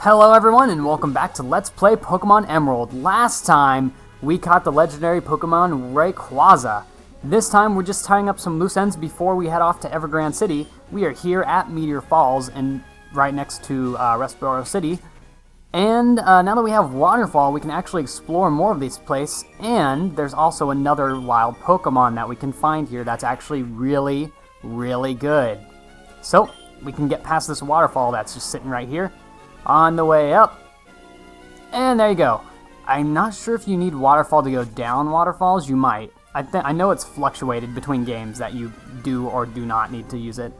Hello everyone and welcome back to Let's Play Pokemon Emerald. Last time we caught the legendary Pokemon Rayquaza. This time we're just tying up some loose ends before we head off to Evergrand City. We are here at Meteor Falls and right next to Restboro City. And now that we have Waterfall, we can actually explore more of this place. And there's also another wild Pokemon that we can find here that's actually really, really good. So we can get past this waterfall that's just sitting right here. On the way up. And there you go. I'm not sure if you need waterfall to go down waterfalls. You might. I know it's fluctuated between games that you do or do not need to use it.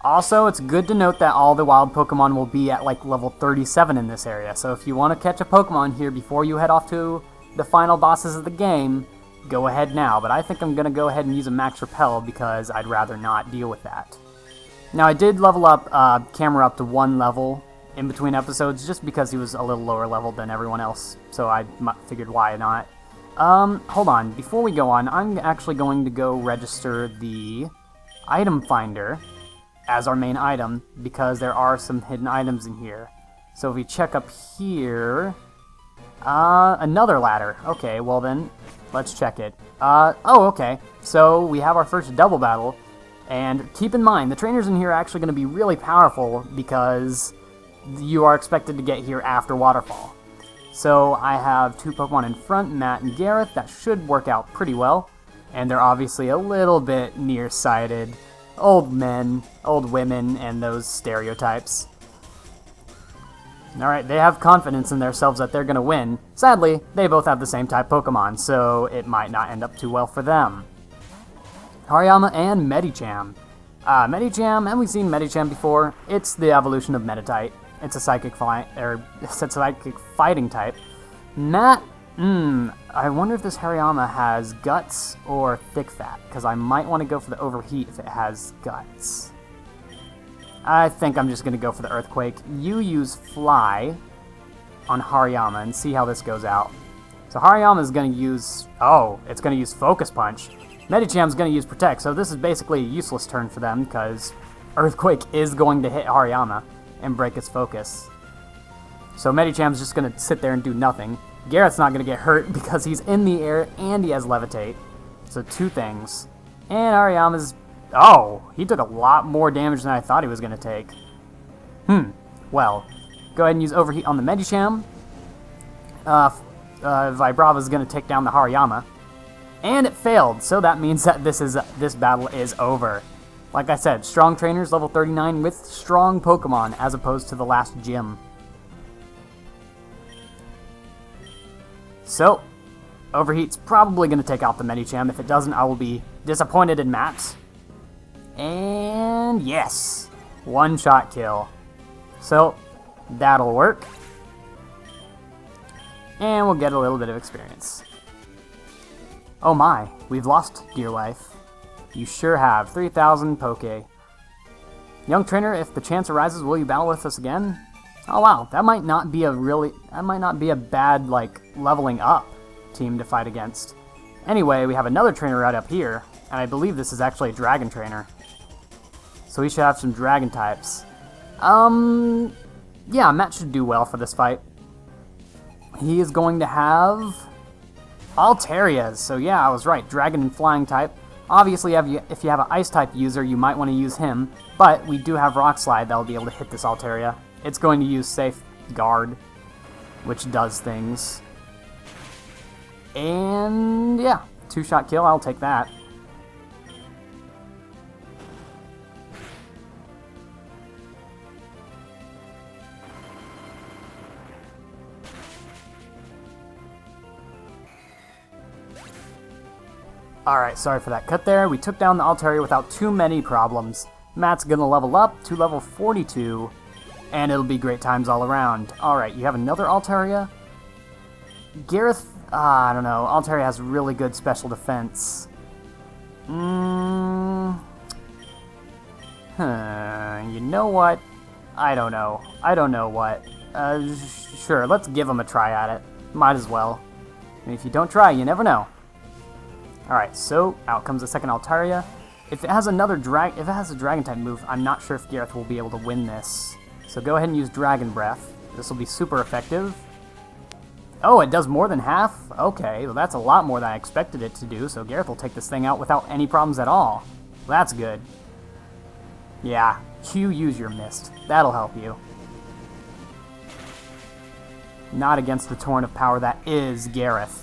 Also, it's good to note that all the wild Pokemon will be at like level 37 in this area. So if you want to catch a Pokemon here before you head off to the final bosses of the game, go ahead now. But I think I'm going to go ahead and use a Max Repel because I'd rather not deal with that. Now I did level up Camera up to 1 level in between episodes, just because he was a little lower level than everyone else, so I figured why not. Hold on, before we go on, I'm actually going to go register the item finder as our main item, because there are some hidden items in here. So if we check up here, another ladder. Okay, well then, let's check it. Okay, so we have our first double battle, and keep in mind, the trainers in here are actually going to be really powerful, because you are expected to get here after Waterfall. So I have 2 Pokemon in front, Matt and Gareth. That should work out pretty well. And they're obviously a little bit nearsighted. Old men, old women, and those stereotypes. Alright, they have confidence in themselves that they're going to win. Sadly, they both have the same type Pokemon, so it might not end up too well for them. Hariyama and Medicham. Medicham, and we've seen Medicham before. It's the evolution of Meditite. It's a psychic fighting type. Matt, I wonder if this Hariyama has guts or thick fat, because I might want to go for the overheat if it has guts. I think I'm just going to go for the earthquake. You use fly on Hariyama and see how this goes out. So Hariyama is going to use, it's going to use focus punch. Medicham's going to use protect, so this is basically a useless turn for them, because earthquake is going to hit Hariyama and break its focus. So Medicham's just going to sit there and do nothing. Garrett's not going to get hurt because he's in the air and he has Levitate. So 2 things. And Hariyama's... he took a lot more damage than I thought he was going to take. Well, go ahead and use Overheat on the Medicham. Vibrava's going to take down the Hariyama. And it failed, so that means that this battle is over. Like I said, strong trainers, level 39, with strong Pokemon, as opposed to the last gym. So, Overheat's probably going to take out the Medicham. If it doesn't, I will be disappointed in Matt. And yes, 1-shot kill. So, that'll work. And we'll get a little bit of experience. Oh my, we've lost dear life. You sure have. 3,000 Poke. Young trainer, if the chance arises, will you battle with us again? Oh wow, that might not be a bad, like, leveling up team to fight against. Anyway, we have another trainer right up here, and I believe this is actually a dragon trainer. So we should have some dragon types. Yeah, Matt should do well for this fight. He is going to have Alterias, so yeah, I was right, dragon and flying type. Obviously, if you have an Ice-type user, you might want to use him, but we do have Rock Slide that will be able to hit this Altaria. It's going to use Safe Guard, which does things. And yeah, 2-shot kill, I'll take that. Alright, sorry for that cut there. We took down the Altaria without too many problems. Matt's gonna level up to level 42, and it'll be great times all around. Alright, you have another Altaria? Gareth, I don't know. Altaria has really good special defense. You know what? I don't know. I don't know what. Sure, let's give him a try at it. Might as well. And if you don't try, you never know. Alright, so out comes the second Altaria. If it has a dragon type move, I'm not sure if Gareth will be able to win this. So go ahead and use Dragon Breath. This will be super effective. Oh, it does more than half? Okay, well that's a lot more than I expected it to do, so Gareth will take this thing out without any problems at all. Well, that's good. Yeah, Q, use your Mist. That'll help you. Not against the Torrent of Power that is Gareth.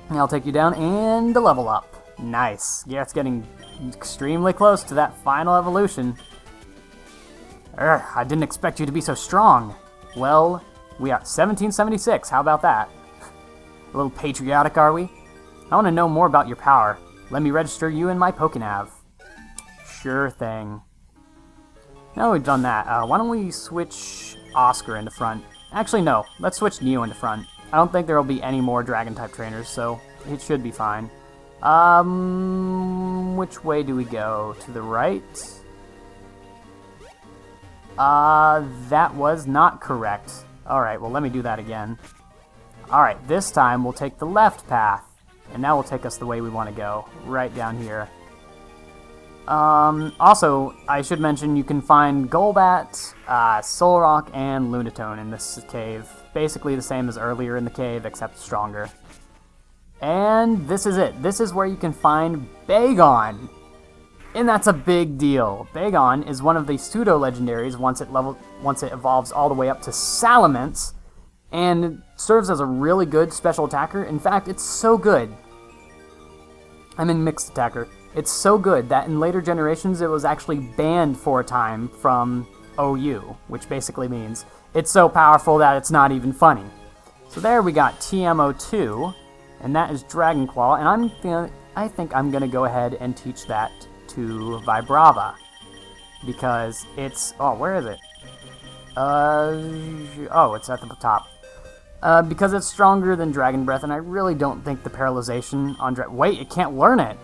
And I'll take you down and a level up. Nice. Gareth's getting extremely close to that final evolution. I didn't expect you to be so strong. Well, we are 1776. How about that? A little patriotic, are we? I want to know more about your power. Let me register you in my Pokenav. Sure thing. Now we've done that, why don't we switch Oscar into front? Actually, no. Let's switch Neo into front. I don't think there will be any more Dragon-type trainers, so it should be fine. Which way do we go? To the right? That was not correct. Alright, well let me do that again. Alright, this time we'll take the left path. And that will take us the way we want to go. Right down here. Also, I should mention you can find Golbat, Solrock, and Lunatone in this cave. Basically the same as earlier in the cave, except stronger. And this is it. This is where you can find Bagon. And that's a big deal. Bagon is one of the pseudo-legendaries once it evolves all the way up to Salamence, and serves as a really good special attacker. In fact, it's so good. I'm in mixed attacker. It's so good that in later generations it was actually banned for a time from OU, which basically means it's so powerful that it's not even funny. So there we got TMO2, and that is Dragon Claw, and I think I'm gonna go ahead and teach that to Vibrava, because it's, oh, where is it? Oh, it's at the top. Because it's stronger than Dragon Breath, and I really don't think the paralyzation on wait, it can't learn it!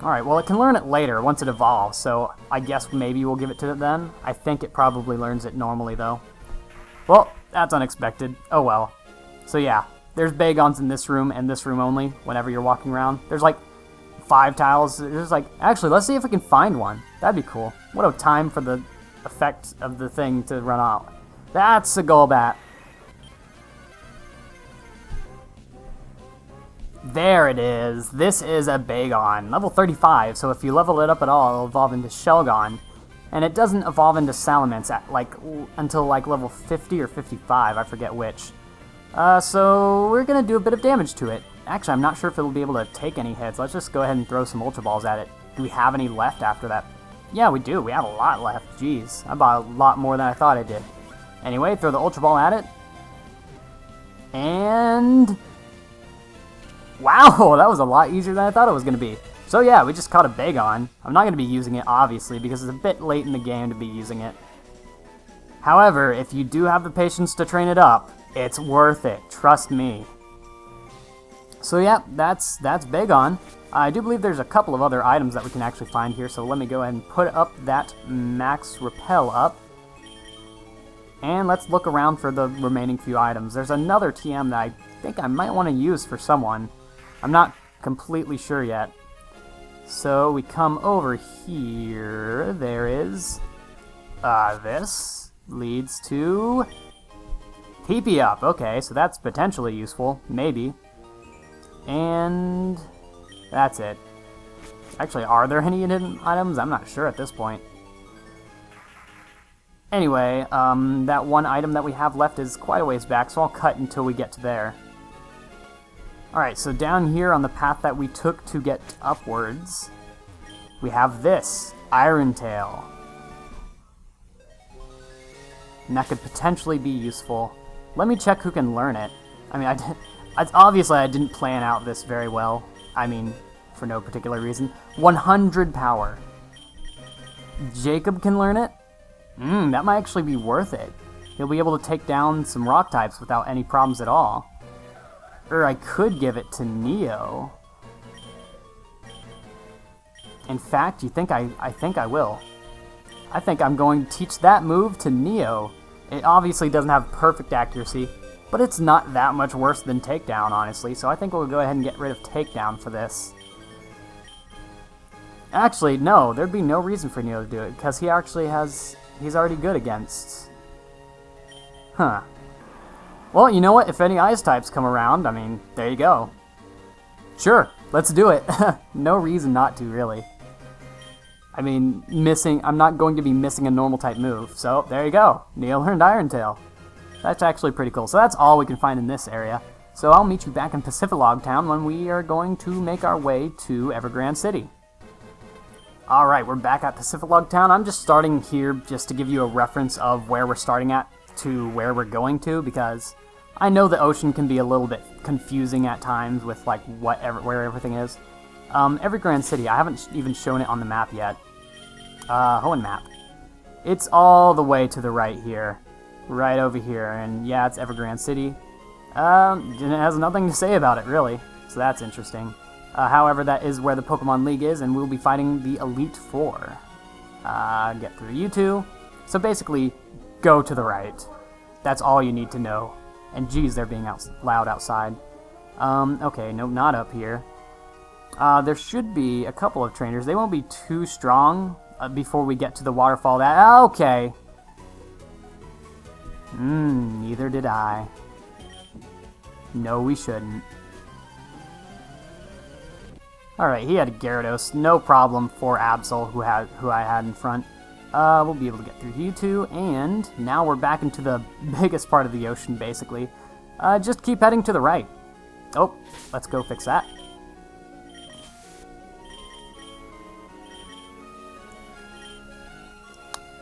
Alright, well it can learn it later, once it evolves, so I guess maybe we'll give it to it then. I think it probably learns it normally, though. Well, that's unexpected. Oh well. So yeah, there's Bagons in this room, and this room only, whenever you're walking around. There's like 5 tiles. There's like, actually, let's see if we can find one. That'd be cool. What a time for the effect of the thing to run out. That's a Golbat. There it is. This is a Bagon. Level 35, so if you level it up at all, it'll evolve into Shelgon. And it doesn't evolve into Salamence at, until level 50 or 55, I forget which. So we're gonna do a bit of damage to it. Actually, I'm not sure if it'll be able to take any hits. Let's just go ahead and throw some Ultra Balls at it. Do we have any left after that? Yeah, we do. We have a lot left. Jeez, I bought a lot more than I thought I did. Anyway, throw the Ultra Ball at it. And wow, that was a lot easier than I thought it was going to be. So yeah, we just caught a Bagon. I'm not going to be using it, obviously, because it's a bit late in the game to be using it. However, if you do have the patience to train it up, it's worth it. Trust me. So yeah, that's Bagon. I do believe there's a couple of other items that we can actually find here, so let me go ahead and put up that Max Repel up. And let's look around for the remaining few items. There's another TM that I think I might want to use for someone. I'm not completely sure yet. So we come over here. There is this leads to PP up. Okay, so that's potentially useful, maybe. And that's it. Actually, are there any hidden items? I'm not sure at this point. Anyway, that one item that we have left is quite a ways back, so I'll cut until we get to there. Alright, so down here on the path that we took to get upwards, we have this, Iron Tail. And that could potentially be useful. Let me check who can learn it. I mean, obviously I didn't plan out this very well. I mean, for no particular reason. 100 power. Jacob can learn it? That might actually be worth it. He'll be able to take down some rock types without any problems at all. Or I could give it to Neo. In fact, I think I will. I think I'm going to teach that move to Neo. It obviously doesn't have perfect accuracy, but it's not that much worse than Takedown, honestly, so I think we'll go ahead and get rid of Takedown for this. Actually, no, there'd be no reason for Neo to do it, because he actually has he's already good against. Huh. Well, you know what? If any ice types come around, I mean, there you go. Sure, let's do it. No reason not to, really. I mean, I'm not going to be missing a normal type move, so there you go. Neil learned Iron Tail. That's actually pretty cool. So that's all we can find in this area. So I'll meet you back in Pacificlog Town when we are going to make our way to Evergrand City. Alright, we're back at Pacificlog Town. I'm just starting here just to give you a reference of where we're starting at to where we're going to, because I know the ocean can be a little bit confusing at times with like where everything is. Evergrand City, I haven't even shown it on the map yet. Hoenn map. It's all the way to the right here. Right over here, and yeah, it's Evergrand City. It has nothing to say about it, really, so that's interesting. However, that is where the Pokemon League is, and we'll be fighting the Elite Four. Get through you two. So basically, go to the right. That's all you need to know. And geez, they're being loud outside. Okay, no, not up here. There should be a couple of trainers. They won't be too strong before we get to the waterfall. Okay. Neither did I. No, we shouldn't. Alright, he had a Gyarados. No problem for Absol, who I had in front. We'll be able to get through you two, and now we're back into the biggest part of the ocean, basically. Just keep heading to the right. Oh, let's go fix that.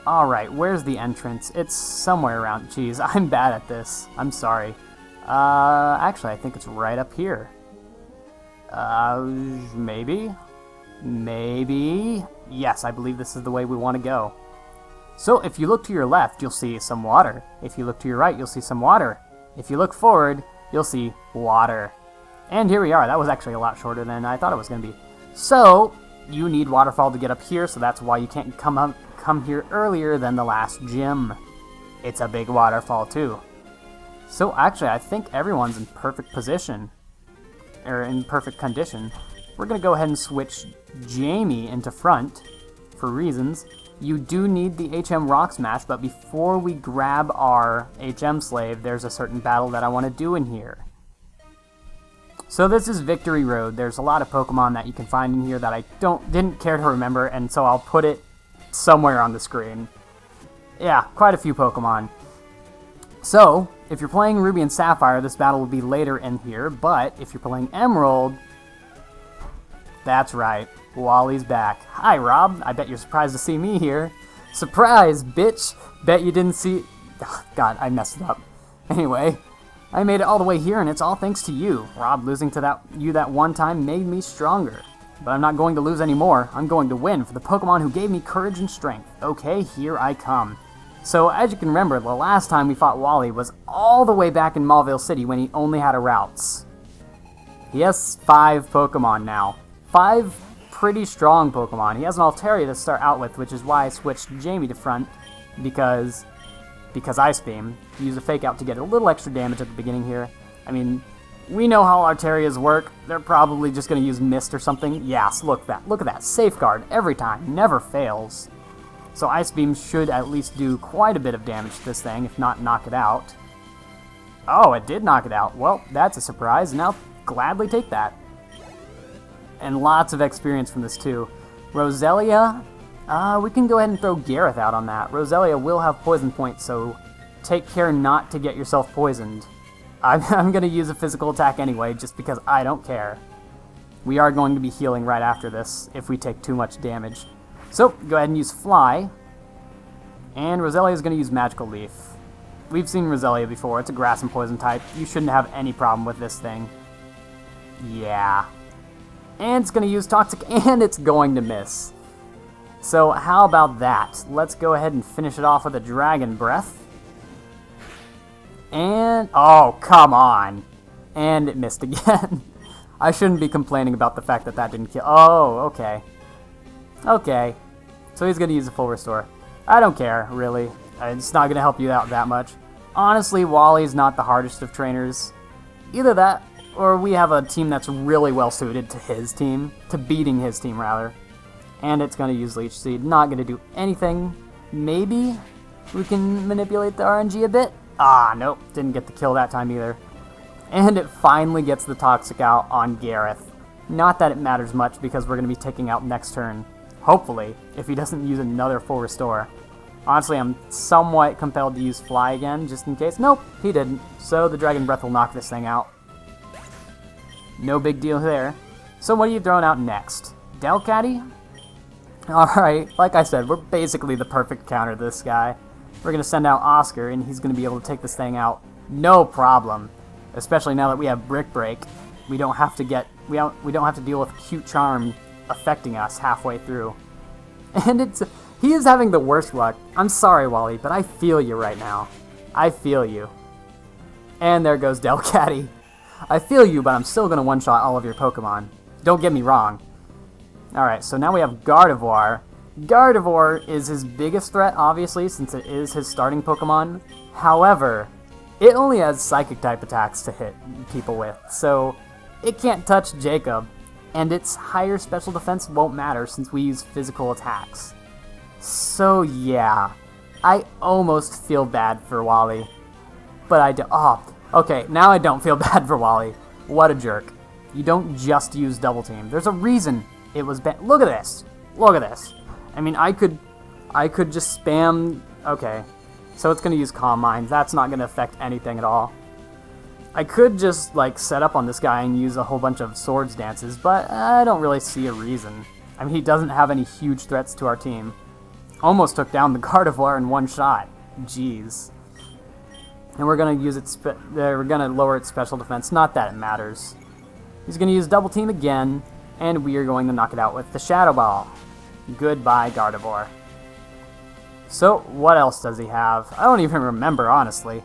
Alright, where's the entrance? It's somewhere around. Jeez, I'm bad at this. I'm sorry. Actually, I think it's right up here. Maybe? Maybe? Yes, I believe this is the way we want to go. So, if you look to your left, you'll see some water. If you look to your right, you'll see some water. If you look forward, you'll see water. And here we are. That was actually a lot shorter than I thought it was going to be. So, you need waterfall to get up here, so that's why you can't come here earlier than the last gym. It's a big waterfall, too. So, actually, I think everyone's in perfect position. Or in perfect condition. We're going to go ahead and switch Jamie into front, for reasons. You do need the HM Rock Smash, but before we grab our HM Slave, there's a certain battle that I want to do in here. So this is Victory Road. There's a lot of Pokemon that you can find in here that I didn't care to remember, and so I'll put it somewhere on the screen. Yeah, quite a few Pokemon. So, if you're playing Ruby and Sapphire, this battle will be later in here, but if you're playing Emerald, that's right, Wally's back. Hi, Rob. I bet you're surprised to see me here. Surprise, bitch! Bet you didn't see... God, I messed it up. Anyway, I made it all the way here, and it's all thanks to you. Rob, losing to you that one time made me stronger. But I'm not going to lose anymore. I'm going to win for the Pokemon who gave me courage and strength. Okay, here I come. So, as you can remember, the last time we fought Wally was all the way back in Mauville City when he only had a Routes. He has 5 Pokemon now. 5 pretty strong Pokemon. He has an Altaria to start out with, which is why I switched Jamie to front, because Ice Beam. Use a Fake Out to get a little extra damage at the beginning here. I mean, we know how Altarias work. They're probably just going to use Mist or something. Yes, look at that. Safeguard every time. Never fails. So Ice Beam should at least do quite a bit of damage to this thing, if not knock it out. Oh, it did knock it out. Well, that's a surprise, and I'll gladly take that. And lots of experience from this, too. Roselia, we can go ahead and throw Gareth out on that. Roselia will have poison points, so take care not to get yourself poisoned. I'm going to use a physical attack anyway, just because I don't care. We are going to be healing right after this, if we take too much damage. So, go ahead and use Fly. And Roselia is going to use Magical Leaf. We've seen Roselia before. It's a grass and poison type. You shouldn't have any problem with this thing. Yeah. And it's going to use Toxic, and it's going to miss. So, how about that? Let's go ahead and finish it off with a Dragon Breath. And... oh, come on. And it missed again. I shouldn't be complaining about the fact that that didn't kill... oh, okay. Okay, so he's going to use a full restore. I don't care, really. It's not going to help you out that much. Honestly, Wally's not the hardest of trainers. Either that, or we have a team that's really well suited to his team. To beating his team, rather. And it's going to use Leech Seed. Not going to do anything. maybe we can manipulate the RNG a bit. Ah, nope, didn't get the kill that time either. And it finally gets the Toxic out on Gareth. Not that it matters much because we're going to be taking out next turn. Hopefully, if he doesn't use another full restore. Honestly, I'm somewhat compelled to use Fly again, just in case. Nope, he didn't. So the Dragon Breath will knock this thing out. No big deal there. So what are you throwing out next? Delcatty? Alright, like I said, we're basically the perfect counter to this guy. We're going to send out Oscar, and he's going to be able to take this thing out. No problem. Especially now that we have Brick Break. We don't have to deal with Cute Charm affecting us halfway through. And he is having the worst luck. I'm sorry, Wally, but I feel you right now. I feel you. And there goes Delcatty. I feel you, but I'm still going to one-shot all of your Pokemon. Don't get me wrong. Alright, so now we have Gardevoir. Gardevoir is his biggest threat, obviously, since it is his starting Pokemon. However, it only has Psychic-type attacks to hit people with, so it can't touch Jacob, and its higher special defense won't matter since we use physical attacks. So yeah, I almost feel bad for Wally, but I do. Oh, okay, now I don't feel bad for Wally. What a jerk. You don't just use Double Team. There's a reason it was banned. Look at this. Look at this. I mean, I could just spam. Okay, so it's gonna use Calm Mind. That's not gonna affect anything at all. I could just like set up on this guy and use a whole bunch of Swords Dances, but I don't really see a reason. I mean, he doesn't have any huge threats to our team. Almost took down the Gardevoir in one shot. Jeez. And we're gonna use its. We're gonna lower its special defense. Not that it matters. He's gonna use Double Team again, and we are going to knock it out with the Shadow Ball. Goodbye, Gardevoir. So, what else does he have? I don't even remember, honestly.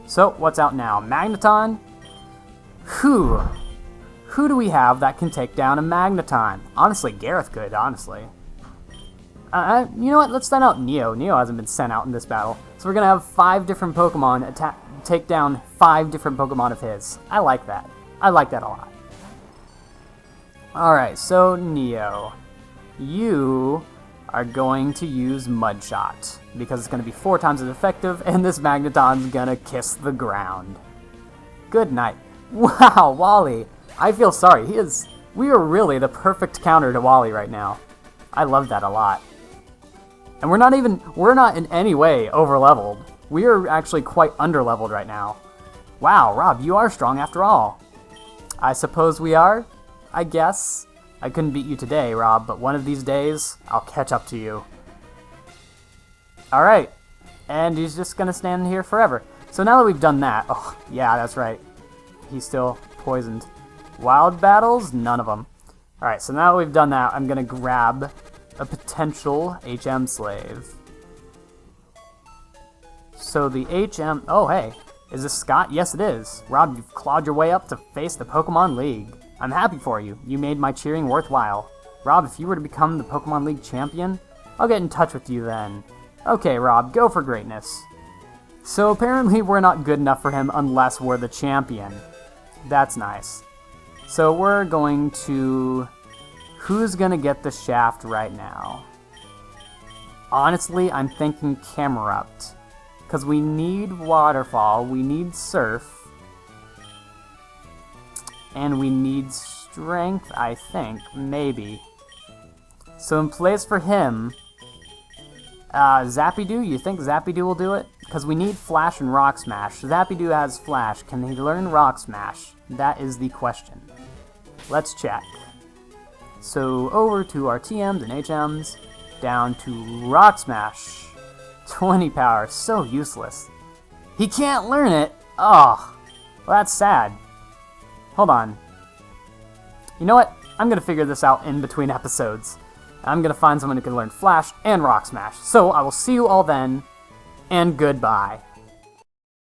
So, what's out now? Magneton? Who do we have that can take down a Magneton? Honestly, Gareth could, honestly. You know what? Let's send out Neo. Neo hasn't been sent out in this battle. So we're going to have 5 different Pokemon take down 5 different Pokemon of his. I like that. I like that a lot. Alright, so Neo. You are going to use Mud Shot, because it's going to be 4 times as effective, and this Magneton's going to kiss the ground. Good night. Wow, Wally. I feel sorry. We are really the perfect counter to Wally right now. I love that a lot. And we're not in any way over-leveled. We are actually quite under-leveled right now. Wow, Rob, you are strong after all. I suppose we are, I guess. I couldn't beat you today, Rob, but one of these days, I'll catch up to you. Alright, and he's just gonna stand here forever. So now that we've done that, oh, yeah, that's right. He's still poisoned. Wild battles? None of them. Alright, so now that we've done that, I'm gonna grab a potential HM slave. So the HM... Oh, hey. Is this Scott? Yes, it is. Rob, you've clawed your way up to face the Pokemon League. I'm happy for you. You made my cheering worthwhile. Rob, if you were to become the Pokemon League champion, I'll get in touch with you then. Okay, Rob, go for greatness. So apparently we're not good enough for him unless we're the champion. That's nice. So we're going to... Who's gonna get the shaft right now? Honestly, I'm thinking Camerupt. Because we need Waterfall, we need Surf, and we need Strength, I think, maybe. So in place for him, Zappidu, you think Zappidu will do it? Because we need Flash and Rock Smash. Zappidu has Flash. Can he learn Rock Smash? That is the question. Let's check. So over to our TMs and HMs, down to Rock Smash. 20 power, so useless. He can't learn it? Oh, well, that's sad. Hold on. You know what? I'm going to figure this out in between episodes. I'm going to find someone who can learn Flash and Rock Smash. So I will see you all then, and goodbye.